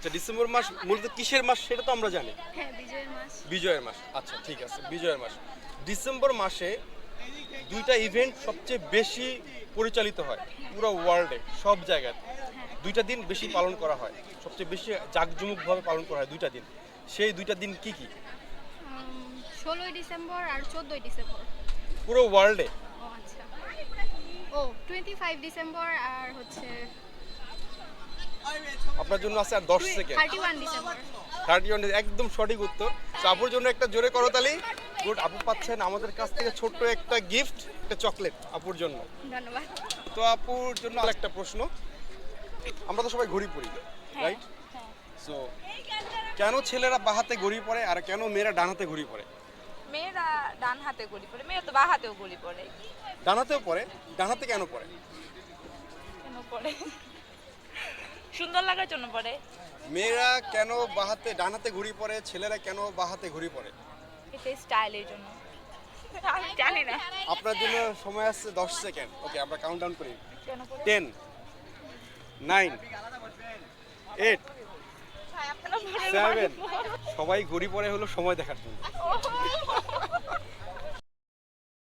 আচ্ছা, ডিসেম্বর মাস মূলত কিসের মাস সেটা তো আমরা জানি। হ্যাঁ, বিজয়ের মাস। বিজয়ের মাস। আচ্ছা ঠিক আছে, বিজয়ের মাস। ডিসেম্বর মাসে দুইটা ইভেন্ট সবচেয়ে বেশি পরিচালিত হয় পুরো ওয়ার্ল্ডে, সব জায়গায় দুইটা দিন বেশি পালন করা হয়, সবচেয়ে বেশি জাঁকজমকভাবে পালন করা হয় দুইটা দিন। সেই দুইটা দিন কি কি? 16ই ডিসেম্বর আর 14ই ডিসেম্বর। পুরো ওয়ার্ল্ডে? ও আচ্ছা, ও 25 ডিসেম্বর আর হচ্ছে আপনার জন্য আছে আর 10 সেকেন্ড। 31 ডিসেম্বর। 31, একদম সঠিক উত্তর। তো আপুর জন্য একটা জোরে করতালি। গুড, আপু পাচ্ছেন আমাদের কাছ থেকে ছোট্ট একটা গিফট, একটা চকলেট আপুর জন্য। ধন্যবাদ। তো আপুর জন্য আরেকটা প্রশ্ন, আমরা তো সবাই ঘড়ি পরি, রাইট? সো কেন ছেলেরা বাঁ হাতে ঘড়ি পরে আর কেন মেয়েরা ডান হাতে ঘড়ি পরে? মেয়েরা ডান হাতে ঘড়ি পরে, মেয়েরা তো বাঁ হাতেও ঘড়ি পরে। ডান হাতেও পরে, ডান হাতে কেন পরে? কেন পরে? সুন্দর লাগার জন্য পরে। মেয়েরা কেন বাঁ হাতে ডান হাতে ঘড়ি পরে, ছেলেরা কেন বাঁ হাতে ঘড়ি পরে? এটা স্টাইলের জন্য। আমি জানি না আপনার জন্য সময় আছে 10 সেকেন্ড। ওকে, আমরা কাউন্টডাউন করি। কেন পরে। 10, 9, 8, ভাই, আপনারা পরে 7। সবাই ঘড়ি পরে হলো সময় দেখার জন্য। না।